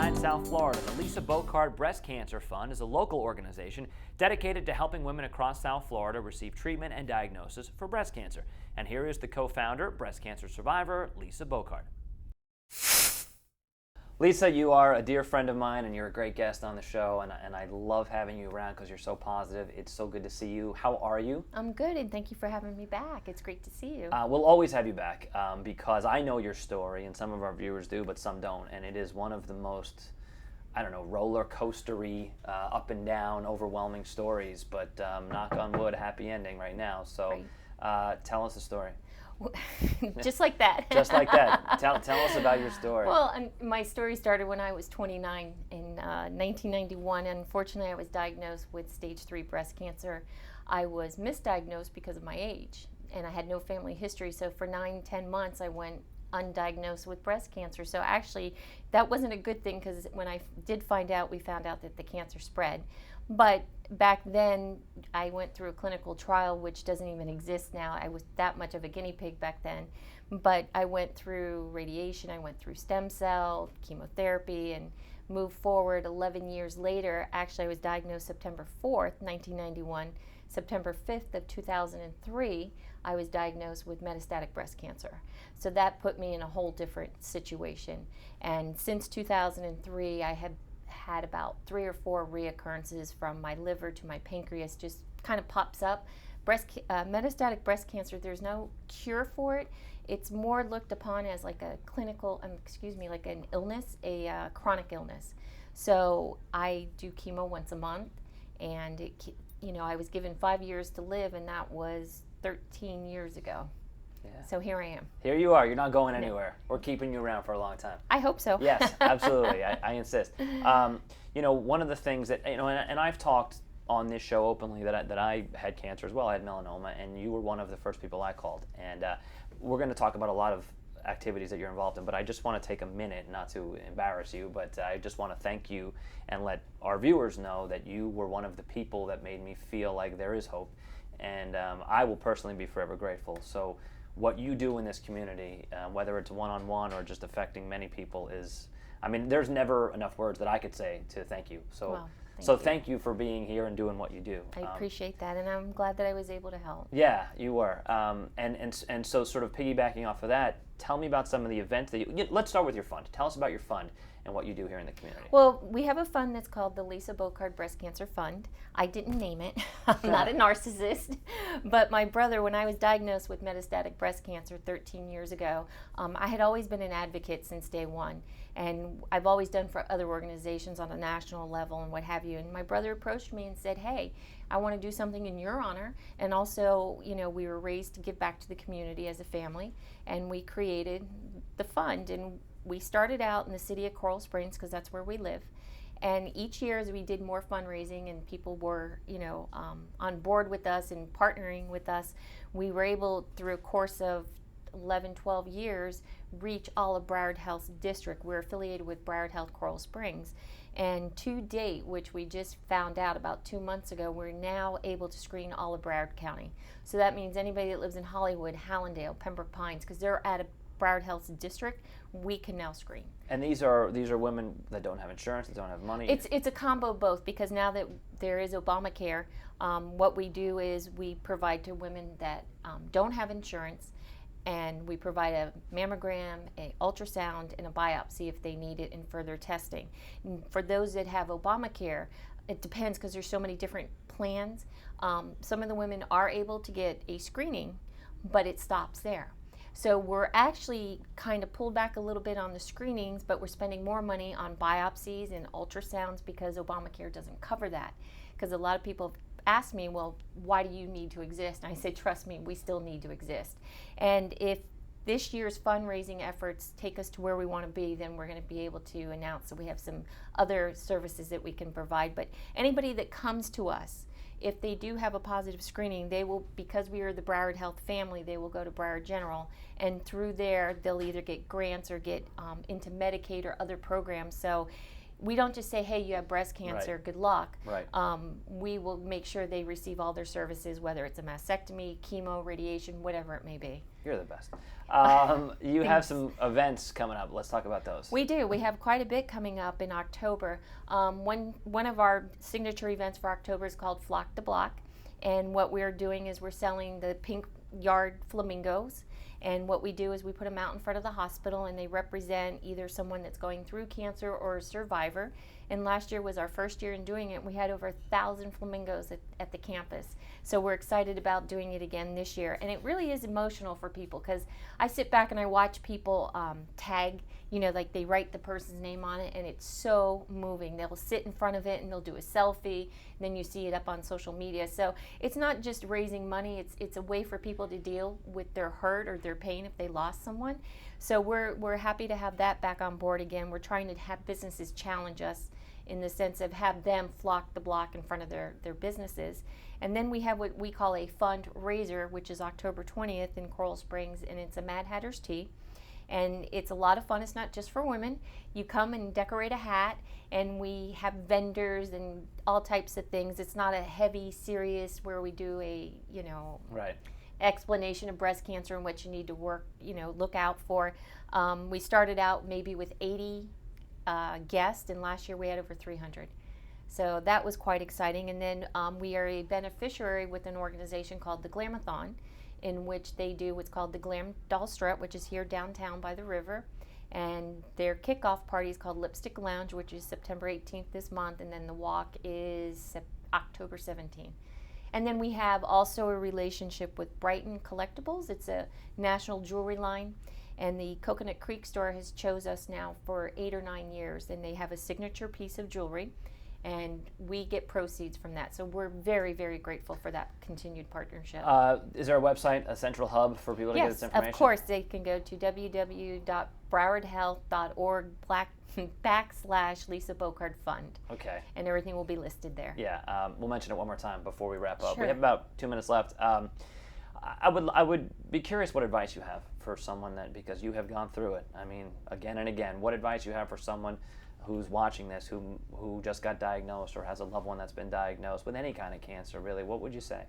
Sunshine, South Florida, the Lisa Boccard Breast Cancer Fund is a local organization dedicated to helping women across South Florida receive treatment and diagnosis for breast cancer. And here is the co-founder, breast cancer survivor, Lisa Boccard. Lisa, you are a dear friend of mine and you're a great guest on the show, and I love having you around because you're so positive. It's so good to see you. How are you? I'm good, and thank you for having me back. It's great to see you. We'll always have you back because I know your story, and some of our viewers do, but some don't, and it is one of the most, I don't know, roller coastery, up and down, overwhelming stories, but knock on wood, happy ending right now. So tell us the story. Just like that. Just like that. Tell us about your story. Well, my story started when I was 29 in 1991. Unfortunately, I was diagnosed with stage 3 breast cancer. I was misdiagnosed because of my age, and I had no family history. So for 9-10 months, I went undiagnosed with breast cancer. So actually, that wasn't a good thing because when I did find out, we found out that the cancer spread. But back then, I went through a clinical trial, which doesn't even exist now. I was that much of a guinea pig back then. But I went through radiation, I went through stem cell, chemotherapy, and moved forward 11 years later. Actually, I was diagnosed September 4th, 1991. September 5th of 2003, I was diagnosed with metastatic breast cancer. So that put me in a whole different situation. And since 2003, I have had about 3 or 4 reoccurrences from my liver to my pancreas, just kind of pops up. Metastatic breast cancer, there's no cure for it. It's more looked upon as like a clinical, like an illness, a chronic illness. So I do chemo once a month, and I was given 5 years to live, and that was 13 years ago. Yeah. So here I am. Here you are. You're not going anywhere. We're keeping you around for a long time. I hope so. Yes, absolutely. I insist. One of the things that, and I've talked on this show openly that I had cancer as well. I had melanoma, and you were one of the first people I called. And we're going to talk about a lot of activities that you're involved in, but I just want to take a minute, not to embarrass you, but I just want to thank you and let our viewers know that you were one of the people that made me feel like there is hope. And I will personally be forever grateful. So what you do in this community, whether it's one-on-one or just affecting many people, is, there's never enough words that I could say to thank you. So thank you for being here and doing what you do. I appreciate that, and I'm glad that I was able to help. Yeah, you were. And so sort of piggybacking off of that, tell me about some of the events that let's start with your fund. Tell us about your fund and what you do here in the community. Well, we have a fund that's called the Lisa Boccard Breast Cancer Fund. I didn't name it. I'm not a narcissist. But my brother, when I was diagnosed with metastatic breast cancer 13 years ago, I had always been an advocate since day one. And I've always done for other organizations on a national level and what have you. And my brother approached me and said, hey, I want to do something in your honor. And also, we were raised to give back to the community as a family. And we created the fund. And we started out in the city of Coral Springs because that's where we live. And each year as we did more fundraising and people were, on board with us and partnering with us, we were able, through a course of 11, 12 years, reach all of Broward Health's district. We're affiliated with Broward Health Coral Springs. And to date, which we just found out about 2 months ago, we're now able to screen all of Broward County. So that means anybody that lives in Hollywood, Hallandale, Pembroke Pines, because they're at a Broward Health's district, we can now screen. And these are women that don't have insurance, that don't have money? It's a combo of both, because now that there is Obamacare, what we do is we provide to women that don't have insurance, and we provide a mammogram, an ultrasound, and a biopsy if they need it, and further testing. And for those that have Obamacare, it depends because there's so many different plans. Some of the women are able to get a screening, but it stops there. So we're actually kind of pulled back a little bit on the screenings, but we're spending more money on biopsies and ultrasounds because Obamacare doesn't cover that. Because a lot of people ask me, well, why do you need to exist? And I say, trust me, we still need to exist. And if this year's fundraising efforts take us to where we want to be, then we're going to be able to announce that we have some other services that we can provide. But anybody that comes to us, if they do have a positive screening, they will, because we are the Broward Health family, they will go to Broward General, and through there they'll either get grants or get into Medicaid or other programs. So we don't just say, hey, you have breast cancer, good luck. Right. We will make sure they receive all their services, whether it's a mastectomy, chemo, radiation, whatever it may be. You're the best. You have some events coming up. Let's talk about those. We do. We have quite a bit coming up in October. One of our signature events for October is called Flock the Block. And what we're doing is we're selling the pink yard flamingos. And what we do is we put them out in front of the hospital, and they represent either someone that's going through cancer or a survivor. And last year was our first year in doing it. We had over 1,000 flamingos at the campus. So we're excited about doing it again this year. And it really is emotional for people, because I sit back and I watch people tag, like they write the person's name on it, and it's so moving. They'll sit in front of it and they'll do a selfie, and then you see it up on social media. So it's not just raising money, it's a way for people to deal with their hurt or their pain if they lost someone. So we're happy to have that back on board again. We're trying to have businesses challenge us in the sense of have them flock the block in front of their businesses. And then we have what we call a fundraiser, which is October 20th in Coral Springs, and it's a Mad Hatter's Tea. And it's a lot of fun. It's not just for women. You come and decorate a hat, and we have vendors and all types of things. It's not a heavy, serious where we do a, right. explanation of breast cancer and what you need to look out for. We started out maybe with 80 guests, and last year we had over 300. So that was quite exciting. And then we are a beneficiary with an organization called the Glamathon, in which they do what's called the Glam Doll Strut, which is here downtown by the river. And their kickoff party is called Lipstick Lounge, which is September 18th this month, and then the walk is October 17th. And then we have also a relationship with Brighton Collectibles. It's a national jewelry line, and the Coconut Creek store has chose us now for 8 or 9 years, and they have a signature piece of jewelry, and we get proceeds from that. So we're very, very grateful for that continued partnership. Is there a website, a central hub for people to get this information? Yes, of course. They can go to www.browardhealth.org/Lisa Boccard Fund. Okay. And everything will be listed there. Yeah, we'll mention it one more time before we wrap up. Sure. We have about 2 minutes left. I would be curious what advice you have for someone because you have gone through it. I mean, again and again. What advice you have for someone who's watching this, who just got diagnosed or has a loved one that's been diagnosed with any kind of cancer, really? What would you say?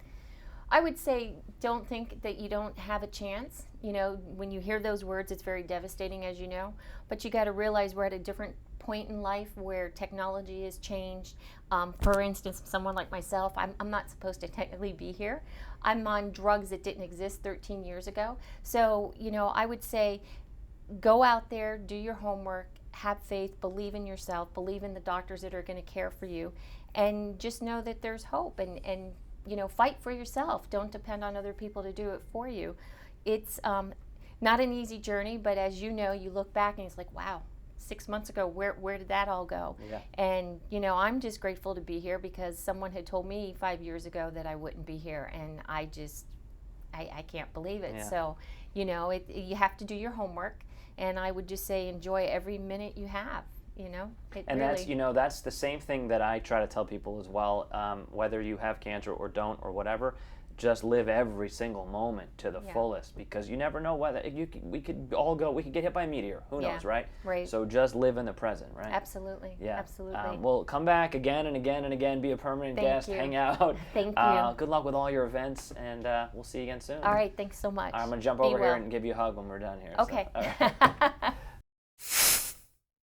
I would say don't think that you don't have a chance. When you hear those words, it's very devastating, as you know. But you got to realize we're at a different point in life where technology has changed. For instance, someone like myself, I'm not supposed to technically be here. I'm on drugs that didn't exist 13 years ago. So, I would say go out there, do your homework, have faith, believe in yourself, believe in the doctors that are going to care for you, and just know that there's hope, and fight for yourself. Don't depend on other people to do it for you. It's not an easy journey, but as you know, you look back and it's like, wow, 6 months ago, where did that all go? Yeah. And I'm just grateful to be here, because someone had told me 5 years ago that I wouldn't be here, and I can't believe it. Yeah. So you have to do your homework. And I would just say enjoy every minute you have, that's the same thing that I try to tell people as well, whether you have cancer or don't or whatever. Just live every single moment to the fullest, because you never know whether we could get hit by a meteor. Who knows, right? Right. So just live in the present, right? Absolutely. Yeah. Absolutely. Well, come back again and again and again. Be a permanent guest. You. Hang out. Thank you. Good luck with all your events, and we'll see you again soon. All right. Thanks so much. I'm gonna jump over here and give you a hug when we're done here. Okay. So, all right.